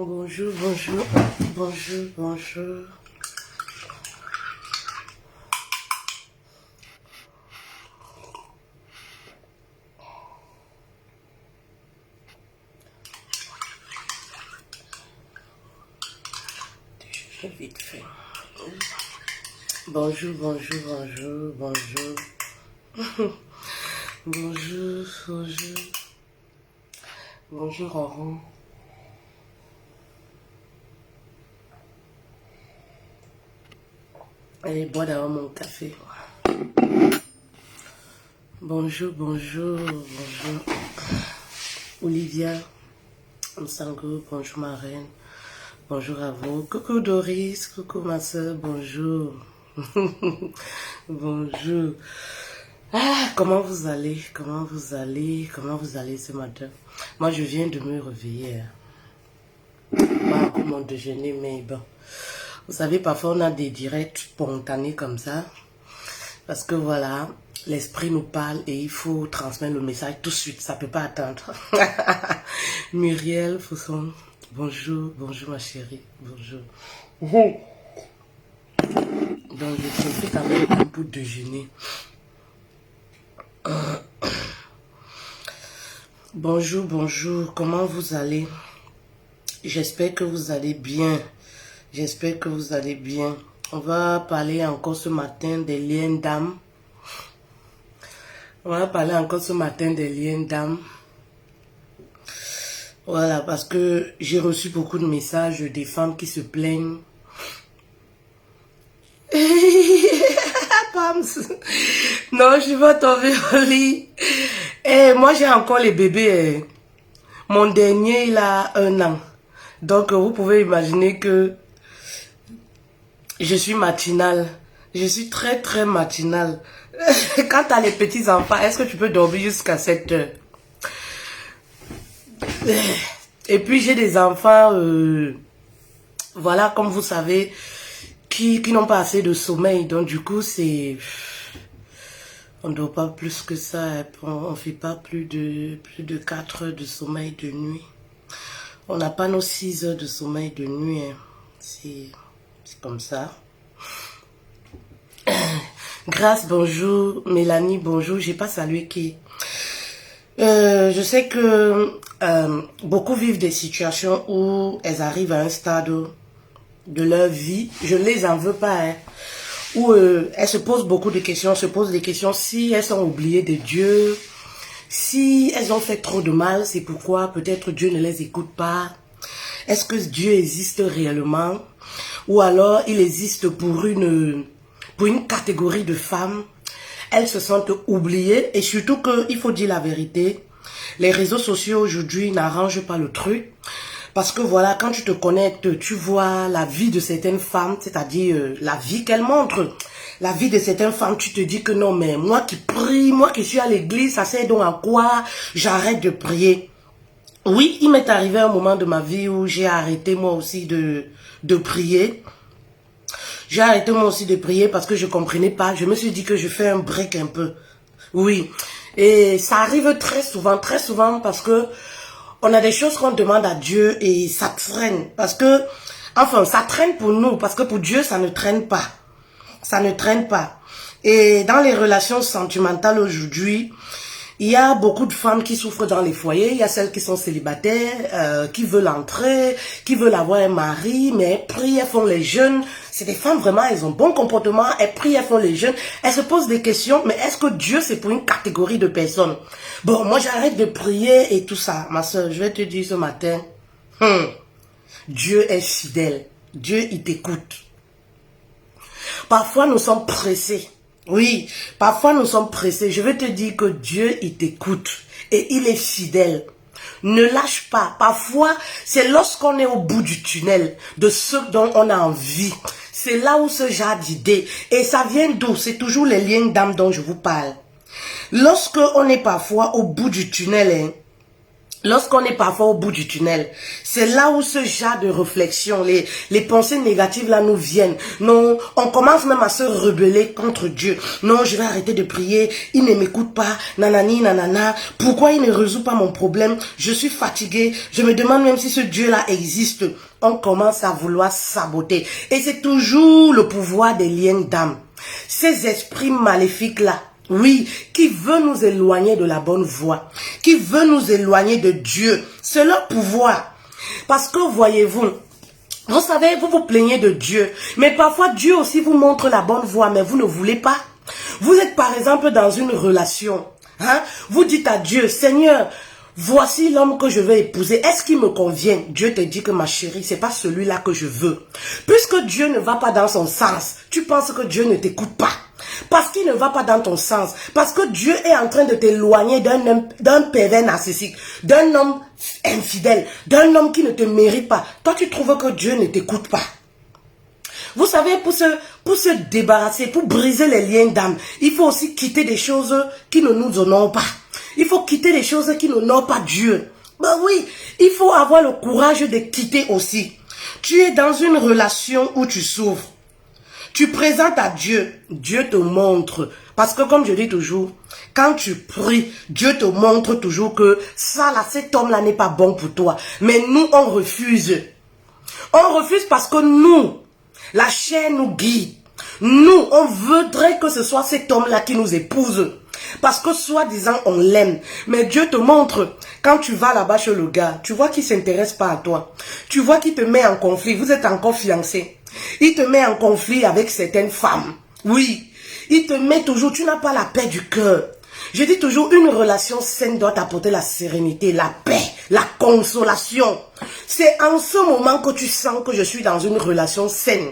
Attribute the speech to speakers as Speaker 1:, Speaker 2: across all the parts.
Speaker 1: Bonjour, bonjour, bonjour, bonjour. Je vais vite fait. Bonjour, bonjour, bonjour, bonjour. Bonjour, bonjour. Bonjour, Aurore. Allez, bois d'abord mon café. Bonjour, bonjour, bonjour. Olivia, Msango, bonjour ma reine. Bonjour à vous. Coucou Doris, coucou ma soeur, bonjour. Bonjour. Ah, comment vous allez? Comment vous allez? Comment vous allez ce matin? Moi, je viens de me réveiller. Pas encore mon déjeuner, mais bon. Vous savez, parfois, on a des directs spontanés comme ça. Parce que voilà, l'esprit nous parle et il faut transmettre le message tout de suite. Ça ne peut pas attendre. Muriel Fousson, bonjour, bonjour ma chérie, bonjour. Donc, je fais quand même un peu de déjeuner. Bonjour, bonjour, comment vous allez? J'espère que vous allez bien. J'espère que vous allez bien. On va parler encore ce matin des liens d'âme. On va parler encore ce matin des liens d'âme. Voilà, parce que j'ai reçu beaucoup de messages des femmes qui se plaignent. Non, je vais tomber au lit. Et moi, j'ai encore les bébés. Mon dernier, il a 1 an. Donc, vous pouvez imaginer que je suis matinale. Je suis très, très matinale. Quand tu as les petits-enfants, est-ce que tu peux dormir jusqu'à 7 heures? Et puis, j'ai des enfants, voilà, comme vous savez, qui n'ont pas assez de sommeil. Donc, du coup, c'est... On ne dort pas plus que ça. On ne fait pas plus de 4 heures de sommeil de nuit. On n'a pas nos 6 heures de sommeil de nuit. C'est comme ça. Grâce, bonjour. Mélanie, bonjour. J'ai pas salué qui. Je sais que beaucoup vivent des situations où elles arrivent à un stade de leur vie. Je ne les en veux pas. Où elles se posent beaucoup de questions. Se posent des questions si elles sont oubliées de Dieu. Si elles ont fait trop de mal, c'est pourquoi peut-être Dieu ne les écoute pas. Est-ce que Dieu existe réellement? Ou alors il existe pour une catégorie de femmes. Elles se sentent oubliées et surtout qu'il faut dire la vérité. Les réseaux sociaux aujourd'hui n'arrangent pas le truc. Parce que voilà, quand tu te connectes, tu vois la vie de certaines femmes, c'est-à-dire la vie qu'elles montrent. La vie de certaines femmes, tu te dis que non, mais moi qui prie, moi qui suis à l'église, ça sert donc à quoi? J'arrête de prier. Oui, il m'est arrivé un moment de ma vie où j'ai arrêté moi aussi de prier. J'ai arrêté moi aussi de prier parce que je ne comprenais pas. Je me suis dit que je fais un break un peu. Oui. Et ça arrive très souvent parce que on a des choses qu'on demande à Dieu et ça traîne. Parce que, enfin, ça traîne pour nous. Parce que pour Dieu, ça ne traîne pas. Ça ne traîne pas. Et dans les relations sentimentales aujourd'hui, il y a beaucoup de femmes qui souffrent dans les foyers. Il y a celles qui sont célibataires, qui veulent entrer, qui veulent avoir un mari, mais elles prient, elles font les jeûnes. C'est des femmes vraiment, elles ont bon comportement, elles prient, elles font les jeûnes. Elles se posent des questions, mais est-ce que Dieu c'est pour une catégorie de personnes? Bon, moi j'arrête de prier et tout ça. Ma soeur, je vais te dire ce matin, Dieu est fidèle. Dieu, il t'écoute. Parfois nous sommes pressés. Oui, parfois nous sommes pressés. Je veux te dire que Dieu, il t'écoute et il est fidèle. Ne lâche pas. Parfois, c'est lorsqu'on est au bout du tunnel de ce dont on a envie. C'est là où ce genre d'idée. Et ça vient d'où? C'est toujours les liens d'âme dont je vous parle. Lorsque on est parfois au bout du tunnel, Lorsqu'on est parfois au bout du tunnel, c'est là où ce genre de réflexion, les pensées négatives là nous viennent. Non, on commence même à se rebeller contre Dieu. Non, je vais arrêter de prier, il ne m'écoute pas, nanani, nanana. Pourquoi il ne résout pas mon problème? Je suis fatigué, je me demande même si ce Dieu là existe. On commence à vouloir saboter. Et c'est toujours le pouvoir des liens d'âme. Ces esprits maléfiques là, oui, qui veut nous éloigner de la bonne voie, qui veut nous éloigner de Dieu. C'est leur pouvoir. Parce que voyez-vous, vous savez, vous vous plaignez de Dieu, mais parfois Dieu aussi vous montre la bonne voie, mais vous ne voulez pas. Vous êtes par exemple dans une relation, hein? Vous dites à Dieu, Seigneur, voici l'homme que je vais épouser. Est-ce qu'il me convient? Dieu te dit que ma chérie, c'est pas celui-là que je veux. Puisque Dieu ne va pas dans son sens, tu penses que Dieu ne t'écoute pas. Parce qu'il ne va pas dans ton sens. Parce que Dieu est en train de t'éloigner d'un pervers narcissique, d'un homme infidèle, d'un homme qui ne te mérite pas. Toi, tu trouves que Dieu ne t'écoute pas. Vous savez, pour se débarrasser, pour briser les liens d'âme, il faut aussi quitter des choses qui ne nous honorent pas. Il faut quitter les choses qui n'honorent pas Dieu. Ben oui, il faut avoir le courage de quitter aussi. Tu es dans une relation où tu souffres. Tu présentes à Dieu, Dieu te montre. Parce que comme je dis toujours, quand tu pries, Dieu te montre toujours que ça là, cet homme-là n'est pas bon pour toi. Mais nous, on refuse. On refuse parce que nous, la chair nous guide. Nous, on voudrait que ce soit cet homme-là qui nous épouse. Parce que soi-disant, on l'aime. Mais Dieu te montre, quand tu vas là-bas chez le gars, tu vois qu'il ne s'intéresse pas à toi. Tu vois qu'il te met en conflit. Vous êtes encore fiancés. Il te met en conflit avec certaines femmes. Oui, il te met toujours, tu n'as pas la paix du cœur. Je dis toujours, une relation saine doit t'apporter la sérénité, la paix, la consolation. C'est en ce moment que tu sens que je suis dans une relation saine.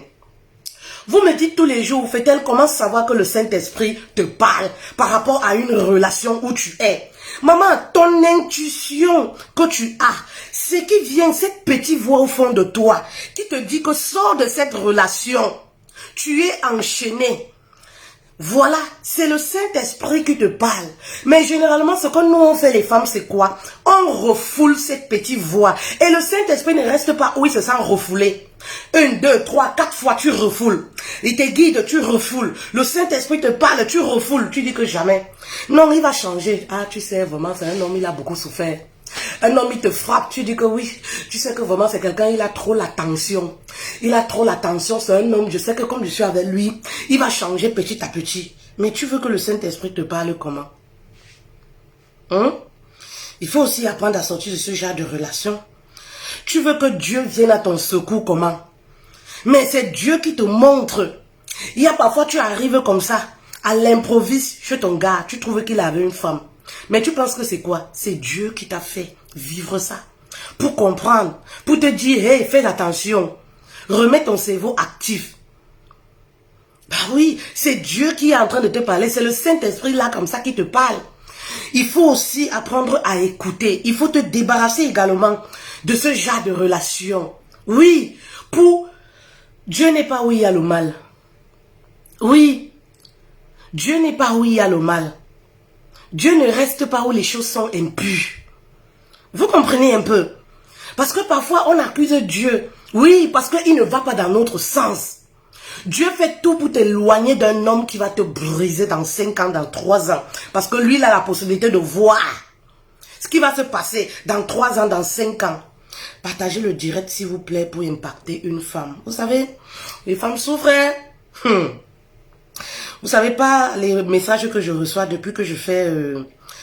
Speaker 1: Vous me dites tous les jours, fait-elle comment savoir que le Saint-Esprit te parle par rapport à une relation où tu es? Maman, ton intuition que tu as, c'est qui vient, cette petite voix au fond de toi, qui te dit que sors de cette relation. Tu es enchaîné. Voilà, c'est le Saint-Esprit qui te parle. Mais généralement, ce que nous on fait les femmes, c'est quoi? On refoule cette petite voix. Et le Saint-Esprit ne reste pas où il se sent refoulé. 1, 2, 3, 4 fois, tu refoules. Il te guide, tu refoules. Le Saint-Esprit te parle, tu refoules. Tu dis que jamais. Non, il va changer. Ah, tu sais, vraiment, c'est un homme, il a beaucoup souffert. Un homme, il te frappe, tu dis que oui. Tu sais que vraiment, c'est quelqu'un, il a trop l'attention. Il a trop l'attention, c'est un homme, je sais que comme je suis avec lui, il va changer petit à petit. Mais tu veux que le Saint-Esprit te parle comment? Hein? Il faut aussi apprendre à sortir de ce genre de relation. Tu veux que Dieu vienne à ton secours comment? Mais c'est Dieu qui te montre. Il y a parfois, tu arrives comme ça, à l'improviste chez ton gars, tu trouves qu'il avait une femme. Mais tu penses que c'est quoi? C'est Dieu qui t'a fait vivre ça. Pour comprendre, pour te dire, hey, fais attention. Remets ton cerveau actif. Bah oui, c'est Dieu qui est en train de te parler. C'est le Saint-Esprit là comme ça qui te parle. Il faut aussi apprendre à écouter. Il faut te débarrasser également de ce genre de relation. Oui, pour... Dieu n'est pas où il y a le mal. Oui, Dieu n'est pas où il y a le mal. Dieu ne reste pas où les choses sont impures. Vous comprenez un peu? Parce que parfois on accuse Dieu. Oui, parce qu'il ne va pas dans notre sens. Dieu fait tout pour t'éloigner d'un homme qui va te briser dans 5 ans, dans 3 ans. Parce que lui, il a la possibilité de voir ce qui va se passer dans 3 ans, dans 5 ans. Partagez le direct, s'il vous plaît, pour impacter une femme. Vous savez, les femmes souffrent. Vous savez pas les messages que je reçois depuis que je fais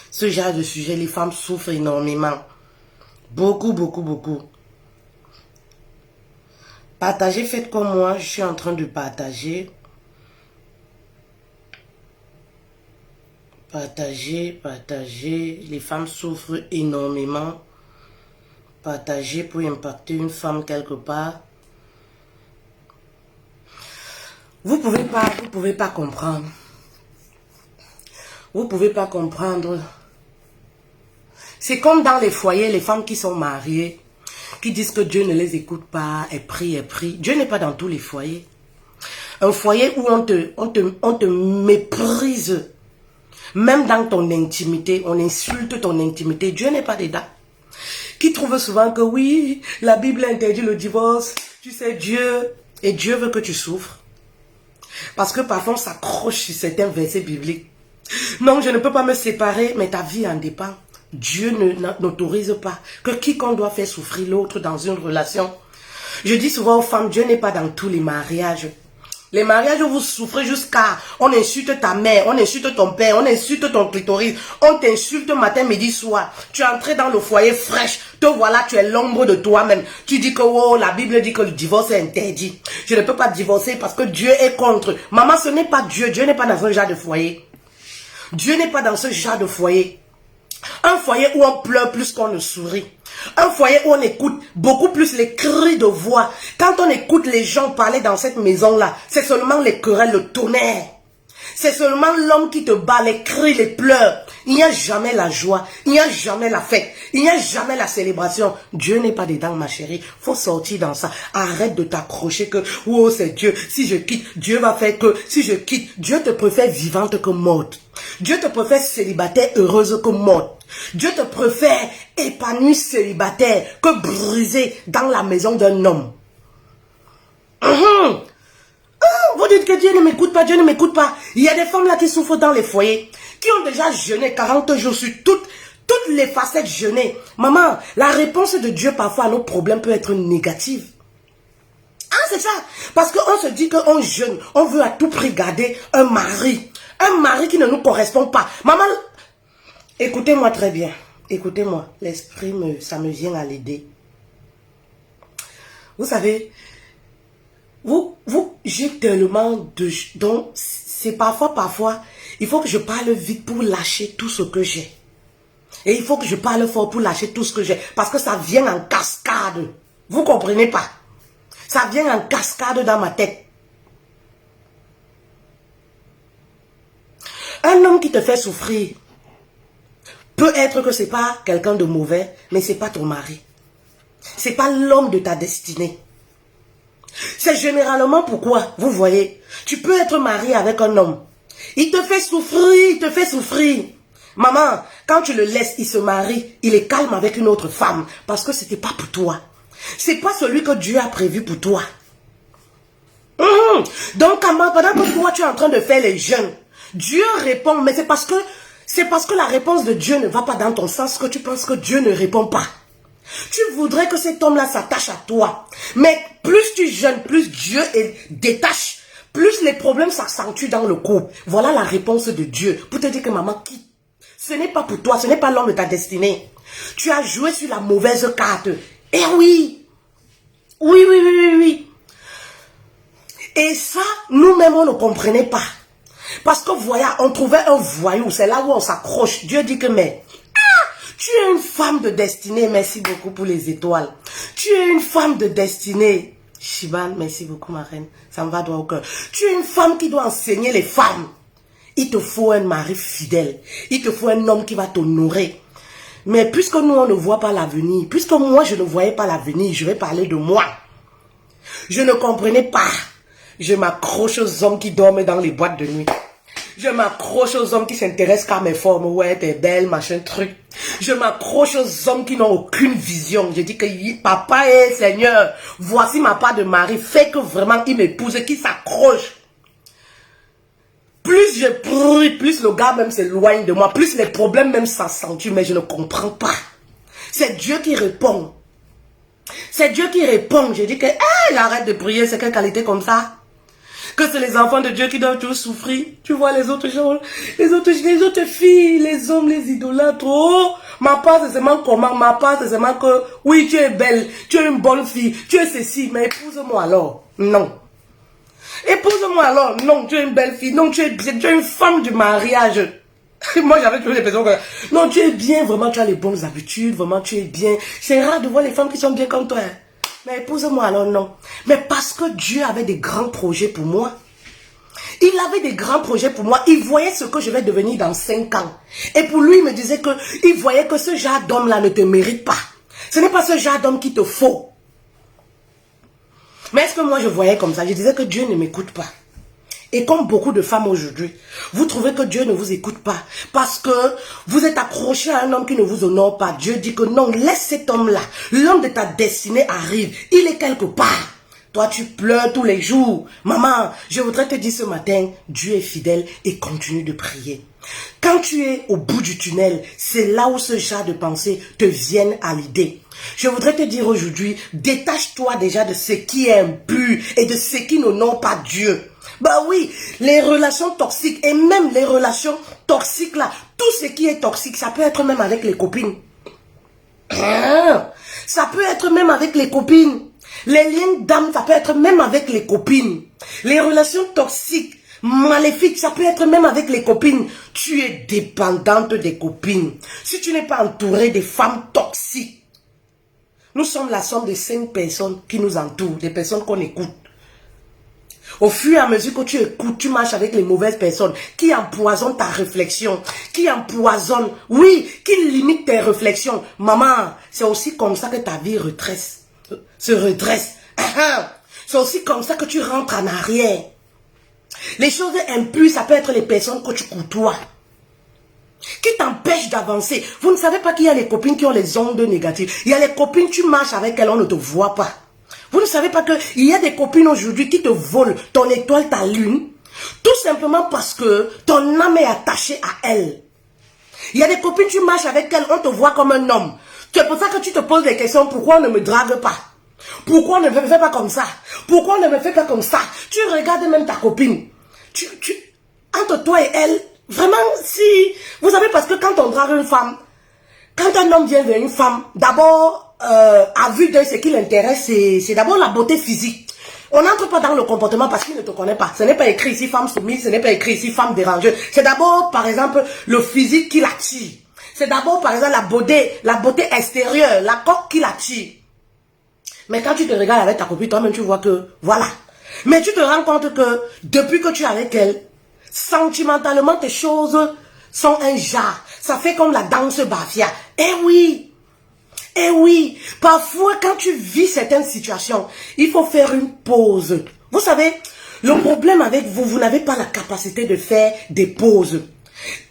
Speaker 1: ce genre de sujet. Les femmes souffrent énormément. Beaucoup, beaucoup, beaucoup. Partagez, faites comme moi. Je suis en train de partager. Partagez, partagez. Les femmes souffrent énormément. Partagez pour impacter une femme quelque part. Vous pouvez pas comprendre. Vous pouvez pas comprendre. C'est comme dans les foyers, les femmes qui sont mariées, qui disent que Dieu ne les écoute pas, elles prient, elles prient. Dieu n'est pas dans tous les foyers. Un foyer où on te méprise. Même dans ton intimité, on insulte ton intimité. Dieu n'est pas dedans. qui trouvent souvent que oui, la Bible interdit le divorce. Tu sais, Dieu veut que tu souffres. Parce que parfois on s'accroche sur certains versets bibliques. Non, je ne peux pas me séparer, mais ta vie en dépend. Dieu n'autorise pas que quiconque doit faire souffrir l'autre dans une relation. Je dis souvent aux femmes, Dieu n'est pas dans tous les mariages. Les mariages où vous souffrez jusqu'à... On insulte ta mère, on insulte ton père, on insulte ton clitoris, on t'insulte matin, midi, soir. Tu es entré dans le foyer fraîche, te voilà, tu es l'ombre de toi-même. Tu dis que oh, la Bible dit que le divorce est interdit. Je ne peux pas divorcer parce que Dieu est contre. Maman, ce n'est pas Dieu. Dieu n'est pas dans un genre de foyer. Dieu n'est pas dans ce genre de foyer. Un foyer où on pleure plus qu'on ne sourit. Un foyer où on écoute beaucoup plus les cris de voix. Quand on écoute les gens parler dans cette maison-là, c'est seulement les querelles, le tonnerre. C'est seulement l'homme qui te bat, les cris, les pleurs. Il n'y a jamais la joie, il n'y a jamais la fête, il n'y a jamais la célébration. Dieu n'est pas dedans, ma chérie. Faut sortir dans ça. Arrête de t'accrocher que, oh c'est Dieu, si je quitte, Dieu va faire que, si je quitte, Dieu te préfère vivante que morte. Dieu te préfère célibataire heureuse que morte. Dieu te préfère épanoui célibataire que brisé dans la maison d'un homme. Vous dites que Dieu ne m'écoute pas, Dieu ne m'écoute pas. Il y a des femmes là qui souffrent dans les foyers, qui ont déjà jeûné 40 jours sur toutes les facettes jeûnées. Maman, la réponse de Dieu parfois à nos problèmes peut être négative. Ah, c'est ça. Parce qu'on se dit qu'on jeûne, on veut à tout prix garder un mari. Un mari qui ne nous correspond pas. Maman, écoutez-moi très bien. Écoutez-moi, l'esprit, ça me vient à l'aider. Vous savez, j'ai tellement de... Donc, c'est parfois, il faut que je parle vite pour lâcher tout ce que j'ai. Et il faut que je parle fort pour lâcher tout ce que j'ai. Parce que ça vient en cascade. Vous comprenez pas? Ça vient en cascade dans ma tête. Un homme qui te fait souffrir, peut être que c'est pas quelqu'un de mauvais, mais c'est pas ton mari. C'est pas l'homme de ta destinée. C'est généralement pourquoi, vous voyez, tu peux être marié avec un homme. Il te fait souffrir, il te fait souffrir. Maman, quand tu le laisses, il se marie, il est calme avec une autre femme, parce que c'était pas pour toi. C'est pas celui que Dieu a prévu pour toi. Donc, pendant que toi, tu es en train de faire les jeûnes, Dieu répond, mais c'est parce que la réponse de Dieu ne va pas dans ton sens que tu penses que Dieu ne répond pas. Tu voudrais que cet homme-là s'attache à toi. Mais plus tu jeûnes, plus Dieu détache, plus les problèmes s'accentuent dans le couple. Voilà la réponse de Dieu. Pour te dire que maman, quitte. Ce n'est pas pour toi, ce n'est pas l'homme de ta destinée. Tu as joué sur la mauvaise carte. Eh oui. Oui. Et ça, nous-mêmes, on ne comprenait pas. Parce que voilà, on trouvait un voyou. C'est là où on s'accroche. Dieu dit que mais... tu es une femme de destinée. Merci beaucoup pour les étoiles. Tu es une femme de destinée. Shiban, merci beaucoup ma reine. Ça me va droit au cœur. Tu es une femme qui doit enseigner les femmes. Il te faut un mari fidèle. Il te faut un homme qui va t'honorer. Mais puisque nous, on ne voit pas l'avenir, puisque moi, je ne voyais pas l'avenir, je vais parler de moi. Je ne comprenais pas. Je m'accroche aux hommes qui dorment dans les boîtes de nuit. Je m'accroche aux hommes qui s'intéressent qu'à mes formes. Ouais, t'es belle, machin, truc. Je m'accroche aux hommes qui n'ont aucune vision. Je dis que papa et Seigneur, voici ma part de mari. Fais que vraiment il m'épouse, qu'il s'accroche. Plus je prie, plus le gars même s'éloigne de moi. Plus les problèmes même s'accentuent. Mais je ne comprends pas. C'est Dieu qui répond. C'est Dieu qui répond. Je dis que, j'arrête de prier. C'est quelle qualité comme ça? Que c'est les enfants de Dieu qui doivent toujours souffrir. Tu vois les autres gens, les autres filles, les hommes, les idolâtres. Oh, ma part c'est seulement comment? Ma part c'est seulement que, oui, tu es belle, tu es une bonne fille, tu es ceci, mais épouse-moi alors. Non. Épouse-moi alors. Non, tu es une belle fille. Non, tu es une femme du mariage. Moi, j'avais toujours l'impression que, non, tu es bien, vraiment, tu as les bonnes habitudes, vraiment, tu es bien. C'est rare de voir les femmes qui sont bien comme toi. Mais épouse-moi alors, non. Mais parce que Dieu avait des grands projets pour moi. Il avait des grands projets pour moi. Il voyait ce que je vais devenir dans 5 ans. Et pour lui, il me disait que, il voyait que ce genre d'homme-là ne te mérite pas. Ce n'est pas ce genre d'homme qu'il te faut. Mais est-ce que moi je voyais comme ça? Je disais que Dieu ne m'écoute pas. Et comme beaucoup de femmes aujourd'hui, vous trouvez que Dieu ne vous écoute pas parce que vous êtes accroché à un homme qui ne vous honore pas. Dieu dit que non, laisse cet homme-là. L'homme de ta destinée arrive. Il est quelque part. Toi, tu pleures tous les jours. Maman, je voudrais te dire ce matin, Dieu est fidèle et continue de prier. Quand tu es au bout du tunnel, c'est là où ce genre de pensées te viennent à l'idée. Je voudrais te dire aujourd'hui, détache-toi déjà de ce qui est impur et de ce qui n'honore pas Dieu. Bah oui, les relations toxiques et même les relations toxiques là, tout ce qui est toxique, ça peut être même avec les copines. Ça peut être même avec les copines. Les liens d'âme, ça peut être même avec les copines. Les relations toxiques, maléfiques, ça peut être même avec les copines. Tu es dépendante des copines. Si tu n'es pas entouré des femmes toxiques, nous sommes la somme de 5 personnes qui nous entourent, des personnes qu'on écoute. Au fur et à mesure que tu écoutes, tu marches avec les mauvaises personnes qui empoisonnent ta réflexion, qui empoisonnent, oui, qui limitent tes réflexions. Maman, c'est aussi comme ça que ta vie se redresse. C'est aussi comme ça que tu rentres en arrière. Les choses impures, ça peut être les personnes que tu côtoies, qui t'empêchent d'avancer. Vous ne savez pas qu'il y a les copines qui ont les ondes négatives. Il y a les copines, tu marches avec elles, on ne te voit pas. Vous ne savez pas qu'il y a des copines aujourd'hui qui te volent ton étoile, ta lune, tout simplement parce que ton âme est attachée à elle. Il y a des copines, tu marches avec elles, on te voit comme un homme. C'est pour ça que tu te poses des questions, pourquoi on ne me drague pas? Pourquoi on ne me fait pas comme ça? Pourquoi on ne me fait pas comme ça? Tu regardes même ta copine. Entre toi et elle, vraiment, si... Vous savez, parce que quand on drague une femme, quand un homme vient vers une femme, d'abord, à vue d'œil, ce qui l'intéresse, c'est d'abord la beauté physique. On n'entre pas dans le comportement parce qu'il ne te connaît pas. Ce n'est pas écrit ici femme soumise, ce n'est pas écrit ici femme dérangeuse. C'est d'abord, par exemple, le physique qui l'attire. C'est d'abord, par exemple, la beauté extérieure, la coque qui l'attire. Mais quand tu te regardes avec ta copine, toi-même, tu vois que, voilà. Mais tu te rends compte que, depuis que tu es avec elle, sentimentalement, tes choses sont un genre. Ça fait comme la danse bafia. Eh oui, parfois quand tu vis certaines situations, il faut faire une pause. Vous savez, le problème avec vous, vous n'avez pas la capacité de faire des pauses.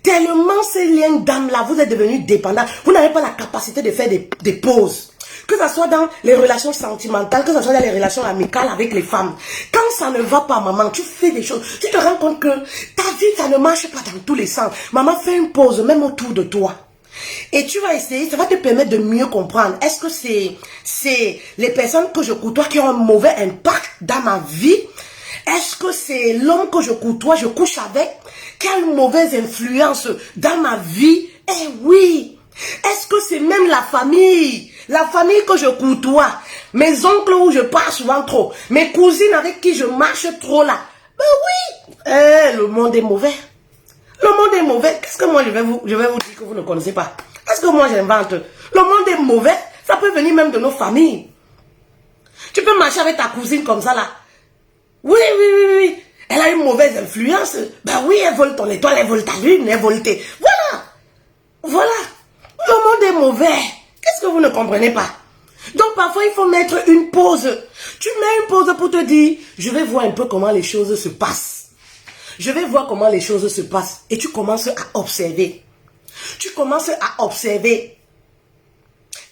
Speaker 1: Tellement ces liens d'âme-là, vous êtes devenus dépendants, vous n'avez pas la capacité de faire des pauses. Que ce soit dans les relations sentimentales, que ce soit dans les relations amicales avec les femmes. Quand ça ne va pas, maman, tu fais des choses. Tu te rends compte que ta vie, ça ne marche pas dans tous les sens. Maman, fais une pause, même autour de toi. Et tu vas essayer, ça va te permettre de mieux comprendre. Est-ce que c'est les personnes que je côtoie qui ont un mauvais impact dans ma vie? Est-ce que c'est l'homme que je côtoie, je couche avec, qui a une mauvaise influence dans ma vie? Eh oui! Est-ce que c'est même la famille que je côtoie, mes oncles où je pars souvent trop, mes cousines avec qui je marche trop là? Ben oui! Le monde est mauvais. Le monde est mauvais. Qu'est-ce que moi je vais vous dire que vous ne connaissez pas? Est-ce que moi j'invente? Le monde est mauvais. Ça peut venir même de nos familles. Tu peux marcher avec ta cousine comme ça là. Oui. Elle a une mauvaise influence. Ben oui, elle vole ton étoile, elle vole ta lune, elle vole tes... Voilà. Le monde est mauvais. Qu'est-ce que vous ne comprenez pas? Donc parfois il faut mettre une pause. Tu mets une pause pour te dire, je vais voir un peu comment les choses se passent. Je vais voir comment les choses se passent. Et tu commences à observer.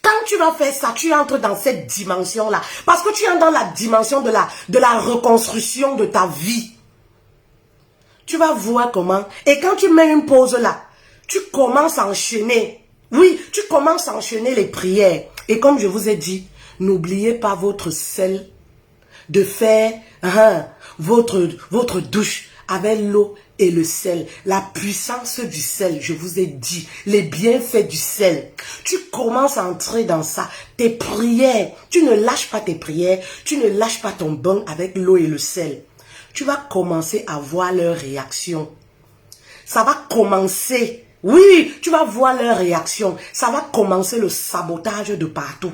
Speaker 1: Quand tu vas faire ça, tu entres dans cette dimension-là. Parce que tu entres dans la dimension de la reconstruction de ta vie. Tu vas voir comment. Et quand tu mets une pause là, tu commences à enchaîner. Oui, tu commences à enchaîner les prières. Et comme je vous ai dit, n'oubliez pas votre sel de faire votre douche avec l'eau et le sel. La puissance du sel, je vous ai dit, les bienfaits du sel. Tu commences à entrer dans ça. Tes prières, tu ne lâches pas tes prières, tu ne lâches pas ton bain avec l'eau et le sel. Tu vas commencer à voir leur réaction. Ça va commencer. Oui, tu vas voir leur réaction. Ça va commencer le sabotage de partout.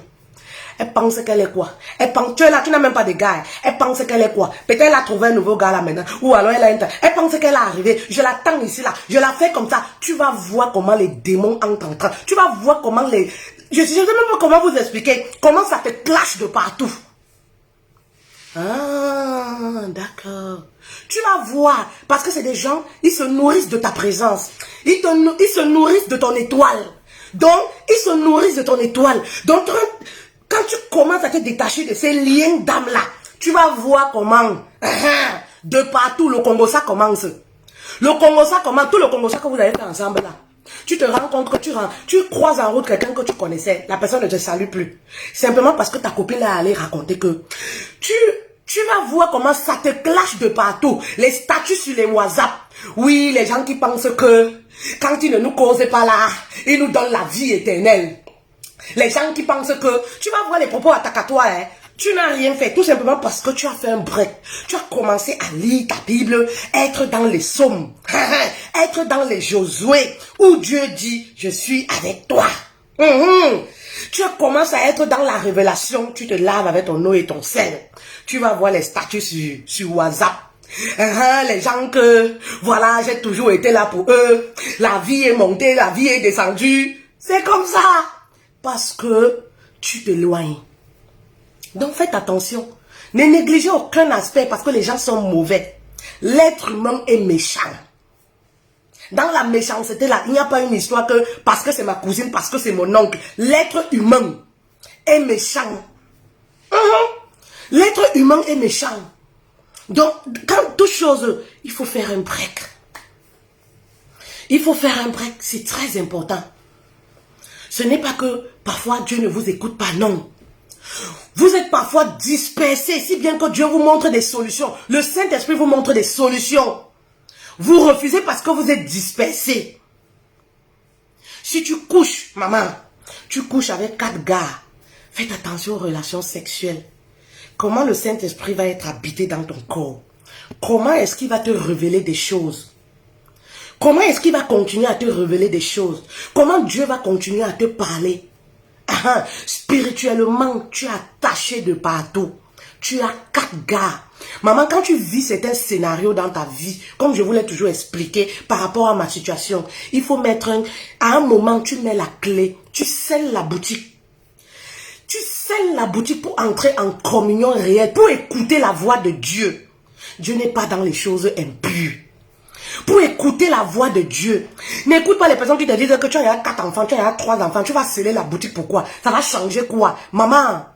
Speaker 1: Elle pense qu'elle est quoi? Elle pense, tu es là, tu n'as même pas de gars. Elle pense qu'elle est quoi? Peut-être elle a trouvé un nouveau gars là maintenant. Ou alors elle pense qu'elle est arrivée. Je l'attends ici là. Je la fais comme ça. Tu vas voir comment les démons entrent en train. Tu vas voir comment les... Je ne sais même pas comment vous expliquer. Comment ça te clash de partout. Ah, d'accord. Tu vas voir, parce que c'est des gens, ils se nourrissent de ta présence. Ils se nourrissent de ton étoile. Donc, ils se nourrissent de ton étoile. Donc, quand tu commences à te détacher de ces liens d'âme-là, tu vas voir comment, de partout, le Congo, ça commence. Le Congo, ça commence, tout le Congo, ça que vous avez fait ensemble là. Tu te rends compte que tu croises en route quelqu'un que tu connaissais, la personne ne te salue plus. Simplement parce que ta copine est allée raconter que tu vas voir comment ça te clash de partout. Les statuts sur les WhatsApp. Oui, les gens qui pensent que quand ils ne nous causent pas là, ils nous donnent la vie éternelle. Les gens qui pensent que tu vas voir les propos attacatoires, hein. Tu n'as rien fait, tout simplement parce que tu as fait un break. Tu as commencé à lire ta Bible, être dans les psaumes, être dans les Josué, où Dieu dit, je suis avec toi. Tu commences à être dans la révélation, tu te laves avec ton eau et ton sel. Tu vas voir les statuts sur WhatsApp. Les gens que, voilà, j'ai toujours été là pour eux. La vie est montée, la vie est descendue. C'est comme ça. Parce que tu t'éloignes. Donc faites attention. Ne négligez aucun aspect parce que les gens sont mauvais. L'être humain est méchant. Dans la méchanceté là, il n'y a pas une histoire que parce que c'est ma cousine, parce que c'est mon oncle. L'être humain est méchant. L'être humain est méchant. Donc, quand toute chose, il faut faire un break. Il faut faire un break, c'est très important. Ce n'est pas que parfois Dieu ne vous écoute pas, non. Vous êtes parfois dispersés, si bien que Dieu vous montre des solutions. Le Saint-Esprit vous montre des solutions. Vous refusez parce que vous êtes dispersés. Si tu couches, maman, tu couches avec 4 gars, faites attention aux relations sexuelles. Comment le Saint-Esprit va être habité dans ton corps? Comment est-ce qu'il va te révéler des choses? Comment est-ce qu'il va continuer à te révéler des choses? Comment Dieu va continuer à te parler? Spirituellement, tu es attaché de partout. Tu as 4 gars. Maman, quand tu vis certains scénarios dans ta vie, comme je vous l'ai toujours expliqué par rapport à ma situation, il faut mettre à un moment, tu mets la clé, tu scelles la boutique. Tu scelles la boutique pour entrer en communion réelle, pour écouter la voix de Dieu. Dieu n'est pas dans les choses impures. Pour écouter la voix de Dieu. N'écoute pas les personnes qui te disent que tu as 4 enfants, tu as 3 enfants, tu vas sceller la boutique. Pourquoi? Ça va changer quoi? Maman,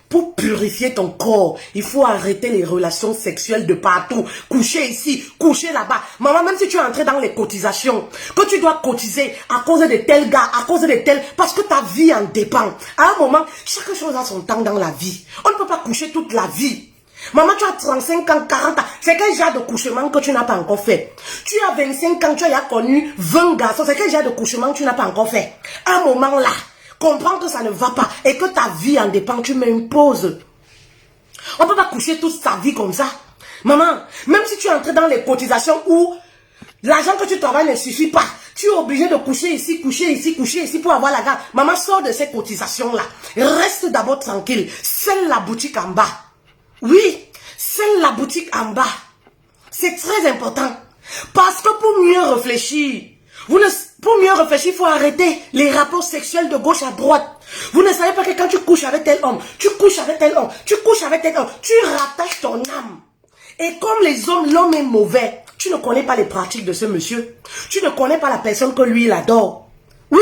Speaker 1: pour purifier ton corps, il faut arrêter les relations sexuelles de partout. Coucher ici, coucher là-bas. Maman, même si tu es entré dans les cotisations, que tu dois cotiser à cause de tel gars, à cause de tel, parce que ta vie en dépend. À un moment, chaque chose a son temps dans la vie. On ne peut pas coucher toute la vie. Maman, tu as 35 ans, 40 ans. C'est quel genre de couchement que tu n'as pas encore fait? Tu as 25 ans, tu as connu 20 garçons. C'est quel genre de couchement que tu n'as pas encore fait? À un moment là, comprends que ça ne va pas et que ta vie en dépend, tu mets une pause. On ne peut pas coucher toute sa vie comme ça. Maman, même si tu es entré dans les cotisations où l'argent que tu travailles ne suffit pas, tu es obligé de coucher ici, coucher ici, coucher ici pour avoir la garde. Maman, sors de ces cotisations-là. Reste d'abord tranquille. Scelle la boutique en bas. Oui, scelle la boutique en bas. C'est très important. Parce que pour mieux réfléchir, il faut arrêter les rapports sexuels de gauche à droite. Vous ne savez pas que quand tu couches avec tel homme, tu couches avec tel homme, tu couches avec tel homme, tu rattaches ton âme. Et comme les hommes, l'homme est mauvais, tu ne connais pas les pratiques de ce monsieur. Tu ne connais pas la personne que lui, il adore. Oui,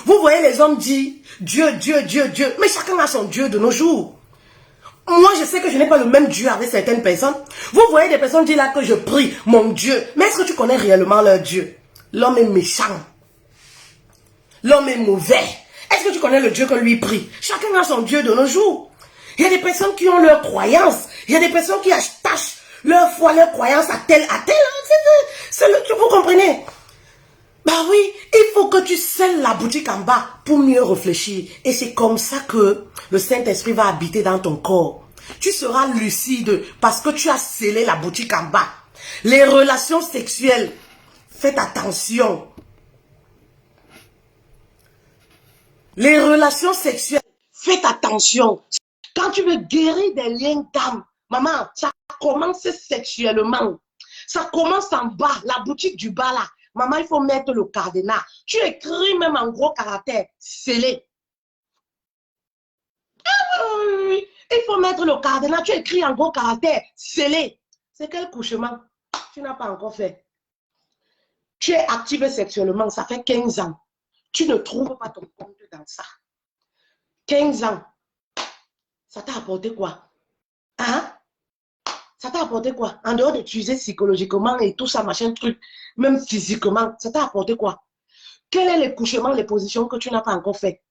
Speaker 1: vous voyez les hommes dire Dieu, Dieu, Dieu, Dieu. Mais chacun a son Dieu de nos jours. Moi, je sais que je n'ai pas le même Dieu avec certaines personnes. Vous voyez des personnes dire là que je prie mon Dieu. Mais est-ce que tu connais réellement leur Dieu? L'homme est méchant. L'homme est mauvais. Est-ce que tu connais le Dieu que lui prie? Chacun a son Dieu de nos jours. Il y a des personnes qui ont leur croyance. Il y a des personnes qui attachent leur foi, leur croyance à tel. Vous comprenez? Bah oui, il faut que tu scelles la boutique en bas pour mieux réfléchir. Et c'est comme ça que le Saint-Esprit va habiter dans ton corps. Tu seras lucide parce que tu as scellé la boutique en bas. Les relations sexuelles, faites attention. Les relations sexuelles, faites attention. Quand tu veux guérir des liens d'âme, maman, ça commence sexuellement. Ça commence en bas, la boutique du bas là. Maman, il faut mettre le cadenas. Tu écris même en gros caractère, scellé. Oui. Il faut mettre le cadenas. Tu écris en gros caractère, scellé. C'est quel couchement? Tu n'as pas encore fait. Tu es active sexuellement, ça fait 15 ans. Tu ne trouves pas ton compte dans ça. 15 ans. Ça t'a apporté quoi? Hein? Ça t'a apporté quoi? En dehors de t'user psychologiquement et tout ça, machin, truc, même physiquement, ça t'a apporté quoi? Quel est les couchements, les positions que tu n'as pas encore fait?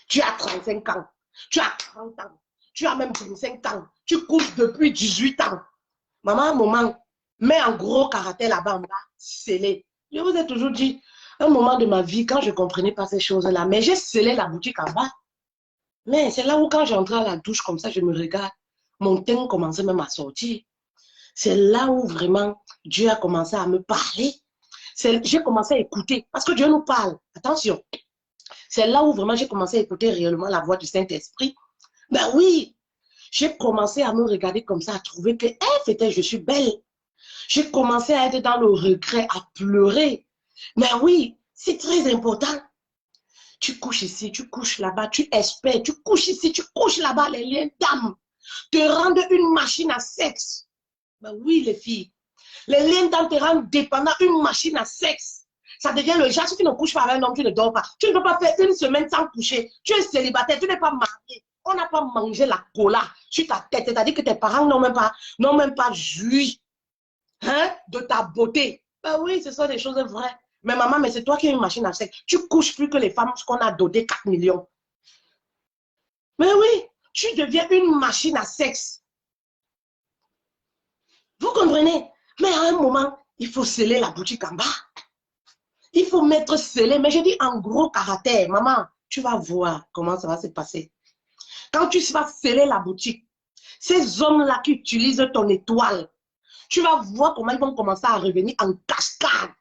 Speaker 1: Tu as 35 ans, tu as 30 ans, tu as même 25 ans, tu couches depuis 18 ans. Maman, un moment, mets en gros caractère là-bas en bas, scellé. Je vous ai toujours dit, un moment de ma vie, quand je ne comprenais pas ces choses-là, mais j'ai scellé la boutique en bas. Mais c'est là où quand j'entrais à la douche comme ça, je me regarde, mon teint commençait même à sortir. C'est là où vraiment Dieu a commencé à me parler. J'ai commencé à écouter, parce que Dieu nous parle. Attention, c'est là où vraiment j'ai commencé à écouter réellement la voix du Saint-Esprit. Ben oui, j'ai commencé à me regarder comme ça, à trouver que peut-être je suis belle. J'ai commencé à être dans le regret, à pleurer. Mais oui, c'est très important. Tu couches ici, tu couches là-bas, tu espères, tu couches ici, tu couches là-bas, les liens d'âme te rendent une machine à sexe. Ben oui, les filles. Les liens d'âme te rendent dépendant une machine à sexe. Ça devient le genre, si tu ne couches pas avec un homme, tu ne dors pas. Tu ne peux pas faire une semaine sans coucher. Tu es célibataire, tu n'es pas marié. On n'a pas mangé la cola sur ta tête. C'est-à-dire que tes parents n'ont même pas joui, hein, de ta beauté. Ben oui, ce sont des choses vraies. Mais maman, mais c'est toi qui es une machine à sexe. Tu couches plus que les femmes qu'on a dotées 4 millions. Mais oui, tu deviens une machine à sexe. Vous comprenez? Mais à un moment, il faut sceller la boutique en bas. Il faut mettre scellé. Mais je dis en gros caractère. Maman, tu vas voir comment ça va se passer. Quand tu vas sceller la boutique, ces hommes-là qui utilisent ton étoile, tu vas voir comment ils vont commencer à revenir en cascade.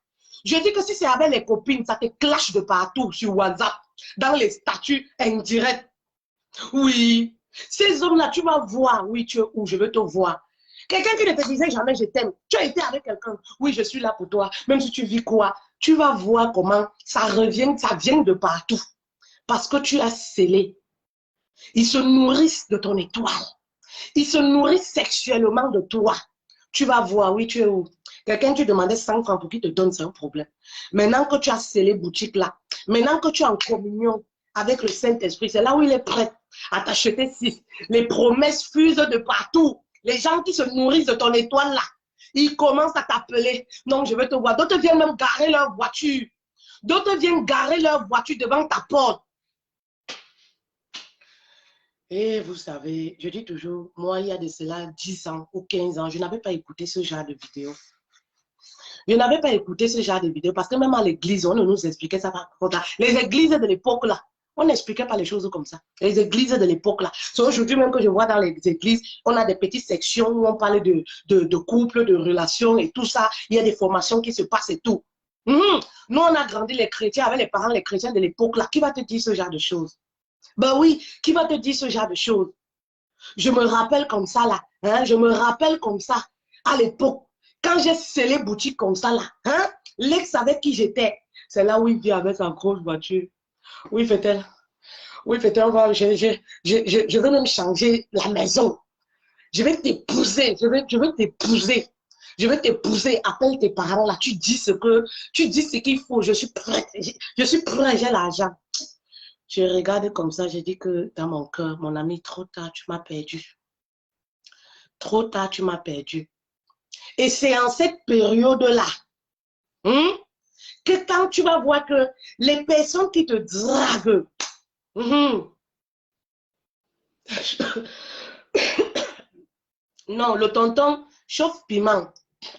Speaker 1: Je dis que si c'est avec les copines, ça te clash de partout sur WhatsApp, dans les statuts indirects. Oui, ces hommes-là, tu vas voir, oui, tu es où, je veux te voir. Quelqu'un qui ne te disait jamais je t'aime, tu as été avec quelqu'un, oui, je suis là pour toi, même si tu vis quoi, tu vas voir comment ça revient, ça vient de partout. Parce que tu as scellé. Ils se nourrissent de ton étoile. Ils se nourrissent sexuellement de toi. Tu vas voir, oui, tu es où? Quelqu'un, tu demandais 100 francs pour qu'il te donne, c'est un problème. Maintenant que tu as scellé boutique là, maintenant que tu es en communion avec le Saint-Esprit, c'est là où il est prêt à t'acheter 6. Les promesses fusent de partout. Les gens qui se nourrissent de ton étoile là, ils commencent à t'appeler. Non, je veux te voir. D'autres viennent même garer leur voiture. D'autres viennent garer leur voiture devant ta porte. Et vous savez, je dis toujours, moi, il y a de cela 10 ans ou 15 ans, je n'avais pas écouté ce genre de vidéo. Je n'avais pas écouté ce genre de vidéo parce que même à l'église, on nous expliquait ça par contre. Les églises de l'époque là, on n'expliquait pas les choses comme ça. Les églises de l'époque là. C'est aujourd'hui même que je vois dans les églises, on a des petites sections où on parle de couple, de relations et tout ça. Il y a des formations qui se passent et tout. Nous, on a grandi les chrétiens avec les parents, les chrétiens de l'époque là. Qui va te dire ce genre de choses? Ben oui, qui va te dire ce genre de choses? Je me rappelle comme ça là. Hein? Je me rappelle comme ça à l'époque. Quand j'ai scellé boutique comme ça là, hein, l'ex avec qui j'étais, c'est là où il vit avec sa grosse voiture. Oui, fait-elle. Oui, fait-elle, je vais même changer la maison. Je vais t'épouser, je vais t'épouser. Je vais t'épouser, appelle tes parents là, tu dis ce qu'il faut, je suis prête, je suis prête, j'ai l'argent. Je regarde comme ça, je dis que dans mon cœur, mon ami, trop tard, tu m'as perdu. Trop tard, tu m'as perdu. Et c'est en cette période-là que quand tu vas voir que les personnes qui te draguent, non, le tonton chauffe piment.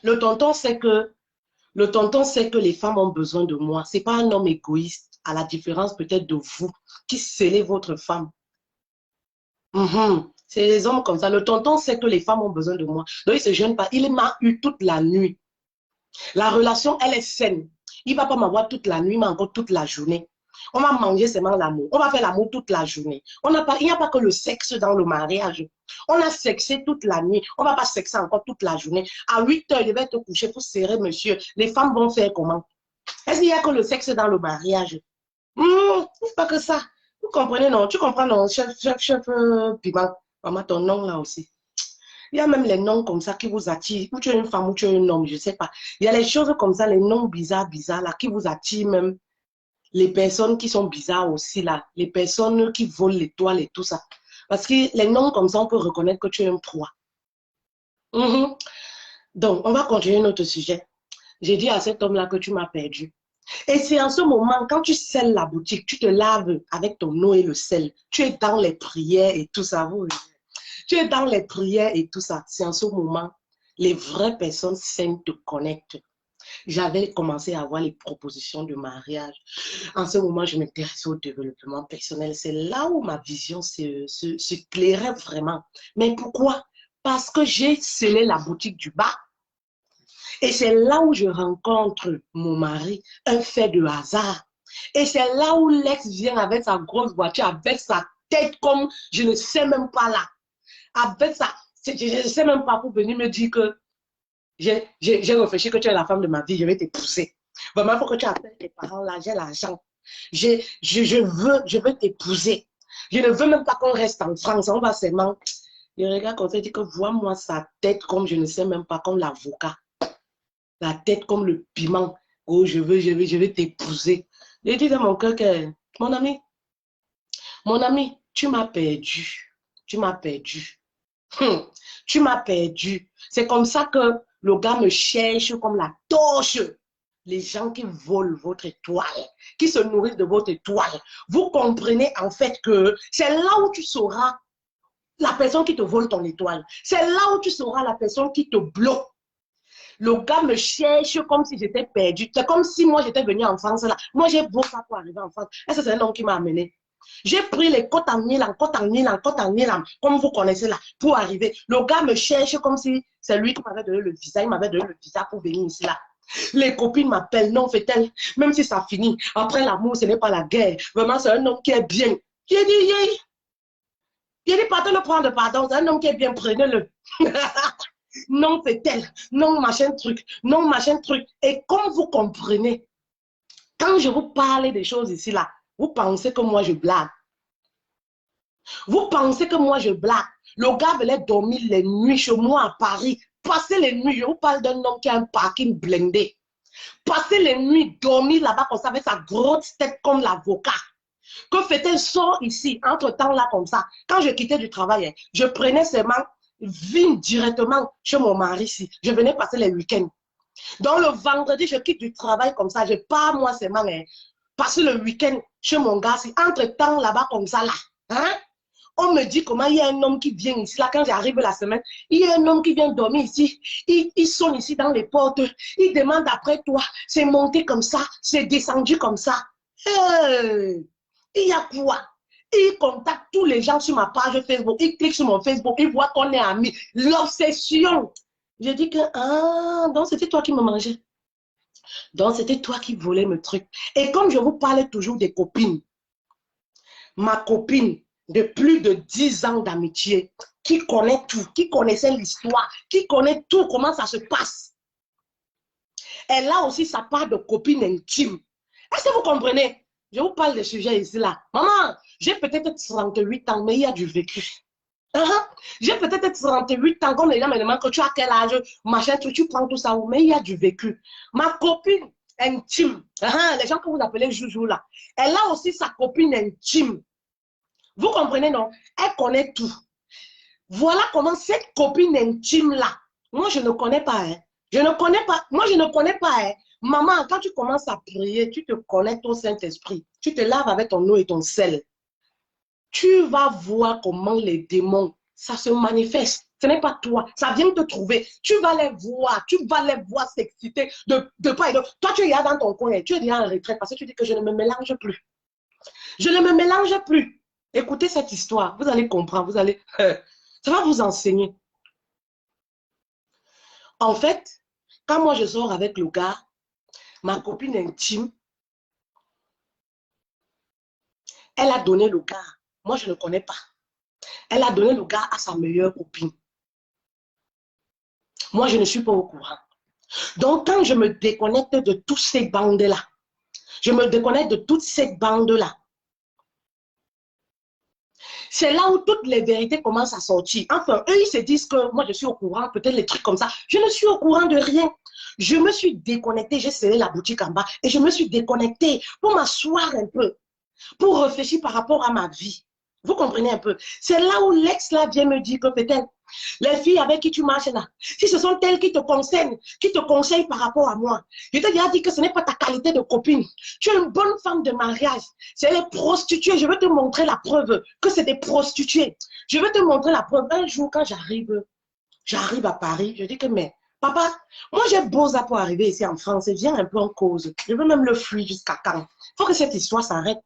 Speaker 1: Le tonton sait que les femmes ont besoin de moi. Ce n'est pas un homme égoïste, à la différence peut-être de vous, qui scellez votre femme. C'est les hommes comme ça. Le tonton sait que les femmes ont besoin de moi. Donc, il ne se gêne pas. Il m'a eu toute la nuit. La relation, elle est saine. Il ne va pas m'avoir toute la nuit, mais encore toute la journée. On va manger seulement l'amour. On va faire l'amour toute la journée. Il n'y a pas que le sexe dans le mariage. On a sexé toute la nuit. On ne va pas sexer encore toute la journée. À 8 heures, je vais te coucher pour serrer, monsieur. Les femmes vont faire comment? Est-ce qu'il n'y a que le sexe dans le mariage? C'est pas que ça. Vous comprenez, non? Tu comprends, non? Chef Piment. Maman, ton nom là aussi. Il y a même les noms comme ça qui vous attirent. Ou tu es une femme ou tu es un homme, je ne sais pas. Il y a les choses comme ça, les noms bizarres, bizarres là, qui vous attirent même. Les personnes qui sont bizarres aussi là. Les personnes qui volent l'étoile et tout ça. Parce que les noms comme ça, on peut reconnaître que tu es un proie. Mhm. Donc, on va continuer notre sujet. J'ai dit à cet homme-là que tu m'as perdu. Et c'est en ce moment, quand tu scelles la boutique, tu te laves avec ton eau et le sel. Tu es dans les prières et tout ça. Tu es dans les prières et tout ça. C'est en ce moment, les vraies personnes saines te connectent. J'avais commencé à avoir les propositions de mariage. En ce moment, je m'intéressais au développement personnel. C'est là où ma vision s'éclairait vraiment. Mais pourquoi? Parce que j'ai scellé la boutique du bas. Et c'est là où je rencontre mon mari, un fait de hasard. Et c'est là où l'ex vient avec sa grosse voiture, avec sa tête comme je ne sais même pas là. Avec ça, je ne sais même pas pour venir me dire que j'ai réfléchi que tu es la femme de ma vie, je vais t'épouser. Vraiment, il faut que tu appelles tes parents là, j'ai l'argent. Je veux t'épouser. Je ne veux même pas qu'on reste en France, on va seulement. Je regarde comme ça, dit que vois-moi sa tête comme je ne sais même pas, comme l'avocat. La tête comme le piment. Oh, je veux t'épouser. J'ai dit dans mon cœur que, mon ami, tu m'as perdu. Tu m'as perdu. Tu m'as perdu. C'est comme ça que le gars me cherche comme la torche. Les gens qui volent votre étoile, qui se nourrissent de votre étoile. Vous comprenez en fait que c'est là où tu sauras la personne qui te vole ton étoile. C'est là où tu sauras la personne qui te bloque. Le gars me cherche comme si j'étais perdu. C'est comme si moi j'étais venue en France là. Moi j'ai beau ça pour arriver en France. Et c'est un homme qui m'a amené. J'ai pris les côtes en Milan, comme vous connaissez là, pour arriver. Le gars me cherche comme si c'est lui qui m'avait donné le visa. Il m'avait donné le visa pour venir ici là. Les copines m'appellent, non, fait-elle, même si ça finit. Après l'amour, ce n'est pas la guerre. Vraiment, c'est un homme qui est bien. J'ai dit, partez le prendre pardon. C'est un homme qui est bien, prenez-le. Non, fait-elle, non, machin truc, non, machin truc. Et comme vous comprenez, quand je vous parle des choses ici là, vous pensez que moi je blague. Vous pensez que moi je blague. Le gars venait dormir les nuits chez moi à Paris. Passer les nuits, je vous parle d'un homme qui a un parking blindé. Passer les nuits, dormir là-bas comme ça avec sa grosse tête comme l'avocat. Que fait-elle sort ici, entre-temps là comme ça. Quand je quittais du travail, je prenais seulement vine directement chez mon mari ici. Je venais passer les week-ends. Donc le vendredi, je quitte du travail comme ça. Je pars moi seulement passer le week-end chez mon gars ici. Entre-temps là-bas comme ça là. Hein? On me dit comment il y a un homme qui vient ici, là, quand j'arrive la semaine, il y a un homme qui vient dormir ici, il sonne ici dans les portes, il demande après toi, c'est monté comme ça, c'est descendu comme ça. Hey, il y a quoi? Il contacte tous les gens sur ma page Facebook, il clique sur mon Facebook, il voit qu'on est amis. L'obsession. Je dis que, ah, donc c'était toi qui me mangeais. Donc c'était toi qui volais me truc. Et comme je vous parlais toujours des copines, ma copine de plus de 10 ans d'amitié, qui connaît tout, qui connaissait l'histoire, qui connaît tout, comment ça se passe. Elle a aussi sa part de copine intime. Est-ce que vous comprenez? Je vous parle des sujets ici, là. Maman, j'ai peut-être 38 ans, mais il y a du vécu. J'ai peut-être 38 ans, comme les gens me demandent que tu as quel âge, machin, tu prends tout ça, mais il y a du vécu. Ma copine intime, les gens que vous appelez Joujou là, elle a aussi sa copine intime. Vous comprenez, non? Elle connaît tout. Voilà comment cette copine intime-là, moi, je ne connais pas. Hein. Je ne connais pas. Moi, je ne connais pas. Hein. Maman, quand tu commences à prier, tu te connectes au Saint-Esprit. Tu te laves avec ton eau et ton sel. Tu vas voir comment les démons, ça se manifeste. Ce n'est pas toi. Ça vient te trouver. Tu vas les voir. Tu vas les voir s'exciter de pas et d'autre. Toi, tu es là dans ton coin. Tu es déjà en retraite parce que tu dis que je ne me mélange plus. Je ne me mélange plus. Écoutez cette histoire, vous allez comprendre, vous allez, ça va vous enseigner. En fait, quand moi je sors avec le gars, ma copine intime, elle a donné le gars, moi je ne connais pas, elle a donné le gars à sa meilleure copine. Moi je ne suis pas au courant. Donc quand je me déconnecte de toutes ces bandes-là, je me déconnecte de toute cette bande-là, C'est là où toutes les vérités commencent à sortir. Enfin, eux, ils se disent que moi, je suis au courant, peut-être les trucs comme ça. Je ne suis au courant de rien. Je me suis déconnectée, j'ai scellé la boutique en bas et je me suis déconnectée pour m'asseoir un peu, pour réfléchir par rapport à ma vie. Vous comprenez un peu? C'est là où l'ex là vient me dire que peut-être les filles avec qui tu marches là, si ce sont elles qui te concernent, qui te conseillent par rapport à moi, je t'ai déjà dit que ce n'est pas ta qualité de copine. Tu es une bonne femme de mariage. C'est les prostituées. Je vais te montrer la preuve que c'est des prostituées. Je vais te montrer la preuve. Un jour, quand j'arrive à Paris, je dis que mais papa, moi j'ai beau ça pour arriver ici en France, et viens un peu en cause. Je veux même le fuir jusqu'à quand? Il faut que cette histoire s'arrête.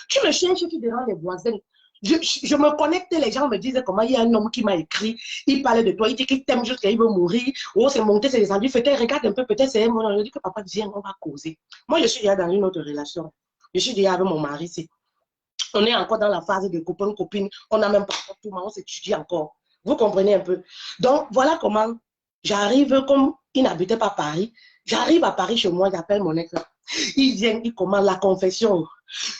Speaker 1: Tu me cherches, tu déranges les voisins. Je me connecte, les gens me disent comment il y a un homme qui m'a écrit, il parlait de toi, il dit qu'il t'aime jusqu'à il veut mourir, oh c'est monté, c'est descendu, peut-être regarde un peu, peut-être c'est un je dis que papa viens, on va causer. Moi je suis déjà dans une autre relation, je suis déjà avec mon mari ici. On est encore dans la phase de copain-copine, on n'a même pas tout, on s'étudie encore. Vous comprenez un peu? Donc voilà comment j'arrive, comme il n'habitait pas Paris, j'arrive à Paris chez moi, j'appelle mon ex. Il vient, il commande la confession.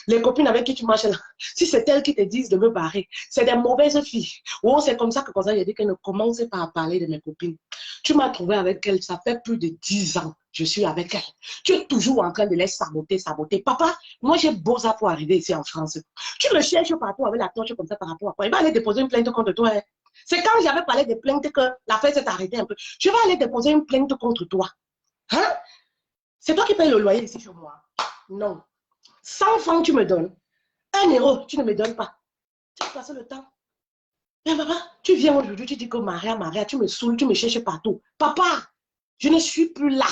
Speaker 1: Les copines avec qui tu marches là, si c'est elles qui te disent de me barrer, c'est des mauvaises filles. Oh, c'est comme ça que quand j'ai dit qu'elle ne commence pas à parler de mes copines. Tu m'as trouvé avec elle, ça fait plus de 10 ans. Je suis avec elle. Tu es toujours en train de les saboter, saboter. Papa, moi j'ai beau ça pour arriver ici en France. Tu me cherches partout avec la torche comme ça par rapport à quoi? Il va aller déposer une plainte contre toi. Hein. C'est quand j'avais parlé de plainte que l'affaire s'est arrêtée un peu. Je vais aller déposer une plainte contre toi. Hein? C'est toi qui payes le loyer ici chez moi. Non. 100 francs, tu me donnes. 1 euro, tu ne me donnes pas. Tu as passé le temps. Mais papa, tu viens aujourd'hui, tu dis que Maria, Maria, tu me saoules, tu me cherches partout. Papa, je ne suis plus là.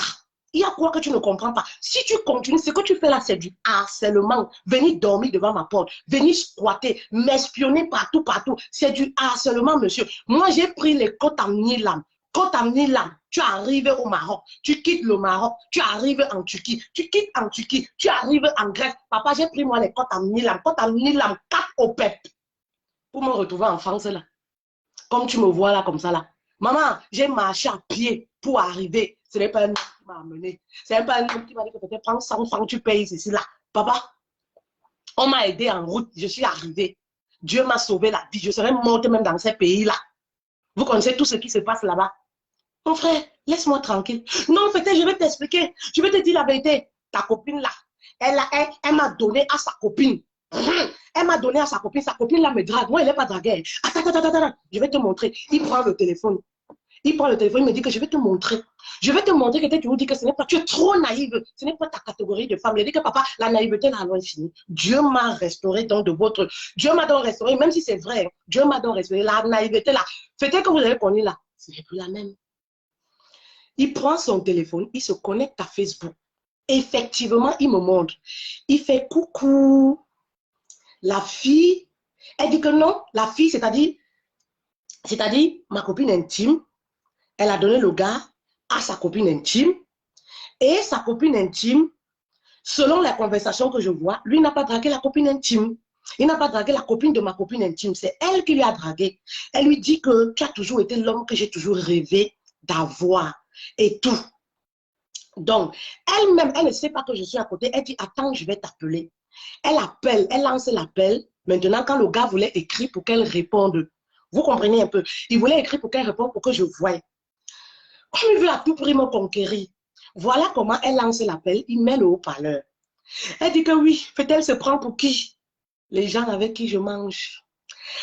Speaker 1: Il y a quoi que tu ne comprends pas? Si tu continues, ce que tu fais là, c'est du harcèlement. Venir dormir devant ma porte, venir squatter, m'espionner partout, partout. C'est du harcèlement, monsieur. Moi, j'ai pris les côtes en Nilam. Côte en Nilam, tu arrives au Maroc, tu quittes le Maroc, tu arrives en Turquie, tu quittes en Turquie, tu arrives en Grèce. Papa, j'ai pris moi les côtes en Nilam, 4 au PEP pour me retrouver en France là. Comme tu me vois là, comme ça là. Maman, j'ai marché à pied pour arriver. Ce n'est pas un homme qui m'a amené. Ce n'est pas un homme qui m'a dit que peut-être prends 100 francs, tu payes ici là. Papa, on m'a aidé en route, je suis arrivée. Dieu m'a sauvé la vie. Je serais morte même dans ces pays-là. Vous connaissez tout ce qui se passe là-bas. Mon frère, laisse-moi tranquille. Non, peut-être je vais t'expliquer. Je vais te dire la vérité. Ta copine là, elle m'a donné à sa copine. Elle m'a donné à sa copine. Sa copine là me drague. Moi, elle n'est pas draguée. Attends. Je vais te montrer. Il prend le téléphone. Il prend le téléphone, il me dit que je vais te montrer. Je vais te montrer que tu vous dis que ce n'est pas, tu es trop naïve. Ce n'est pas ta catégorie de femme. Il dit que papa, la naïveté n'a loin fini. Dieu m'a restauré donc de votre. Dieu m'a donc restauré, même si c'est vrai. Dieu m'a donc restauré. La naïveté là, peut-être que vous avez connu là, ce n'est plus la même. Il prend son téléphone, il se connecte à Facebook. Effectivement, il me montre. Il fait coucou. La fille, elle dit que non, la fille, c'est-à-dire ma copine intime, elle a donné le gars à sa copine intime. Et sa copine intime, selon la conversation que je vois, lui n'a pas dragué la copine intime. Il n'a pas dragué la copine de ma copine intime. C'est elle qui lui a dragué. Elle lui dit que tu as toujours été l'homme que j'ai toujours rêvé d'avoir et tout. Donc, elle-même, elle ne sait pas que je suis à côté. Elle dit, attends, je vais t'appeler. Elle appelle, elle lance l'appel. Maintenant, quand le gars voulait écrire pour qu'elle réponde, vous comprenez un peu, il voulait écrire pour qu'elle réponde pour que je voie. Comme il veut à tout prix me conquérir. Voilà comment elle lance l'appel, il met le haut-parleur. Elle dit que oui, peut-être se prend pour qui? Les gens avec qui je mange.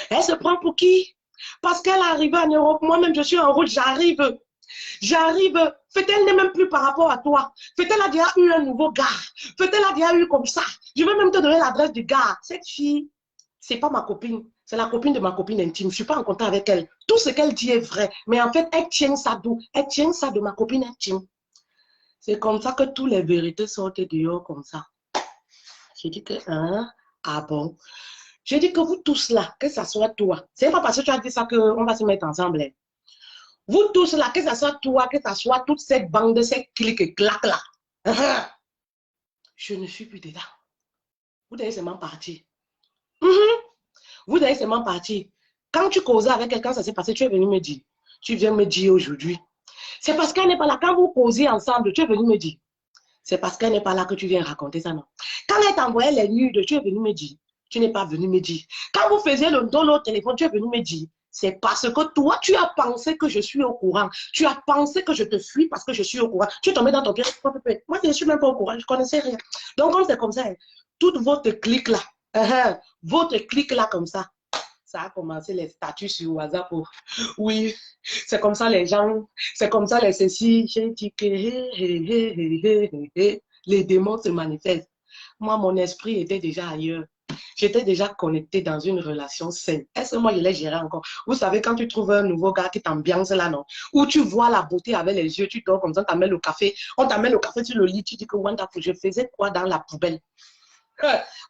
Speaker 1: Elle se prend pour qui? Parce qu'elle est arrivée en Europe. Moi-même, je suis en route, j'arrive. Fait-elle n'est même plus par rapport à toi. Fait-elle a déjà eu un nouveau gars. Fait-elle a déjà eu comme ça. Je vais même te donner l'adresse du gars. Cette fille, c'est pas ma copine. C'est la copine de ma copine intime. Je ne suis pas en contact avec elle. Tout ce qu'elle dit est vrai. Mais en fait, elle tient ça d'où? Elle tient ça de ma copine intime. C'est comme ça que toutes les vérités sortent dehors comme ça. Je dis que, hein? Ah bon? Je dis que vous tous là, que ça soit toi. C'est pas parce que tu as dit ça qu'on va se mettre ensemble. Hein. Vous tous là, que ce soit toi, que ce soit toute cette bande, cette clique et claque là. Je ne suis plus dedans. Vous devez seulement partir. Vous devez seulement partir. Quand tu causais avec quelqu'un, ça s'est passé, tu es venu me dire. Tu viens me dire aujourd'hui. C'est parce qu'elle n'est pas là. Quand vous causez ensemble, tu es venu me dire. C'est parce qu'elle n'est pas là que tu viens raconter ça, non. Quand elle t'envoyait les nudes, tu es venu me dire. Tu n'es pas venu me dire. Quand vous faisiez le dos au téléphone, tu es venu me dire. C'est parce que toi, tu as pensé que je suis au courant. Tu as pensé que je te fuis parce que je suis au courant. Tu es tombé dans ton piège. Moi, je ne suis même pas au courant. Je ne connaissais rien. Donc, comme c'est comme ça, toute votre clique là, votre clique là comme ça a commencé les statuts sur WhatsApp. Oui, c'est comme ça les gens, c'est comme ça les ceci. J'ai dit que les démons se manifestent. Moi, mon esprit était déjà ailleurs. J'étais déjà connectée dans une relation saine. Est-ce que moi, je l'ai géré encore? Vous savez, quand tu trouves un nouveau gars qui t'ambiance là, non? Où tu vois la beauté avec les yeux, tu dors comme ça, on t'amène le café sur le lit, tu dis que wonderful, je faisais quoi dans la poubelle?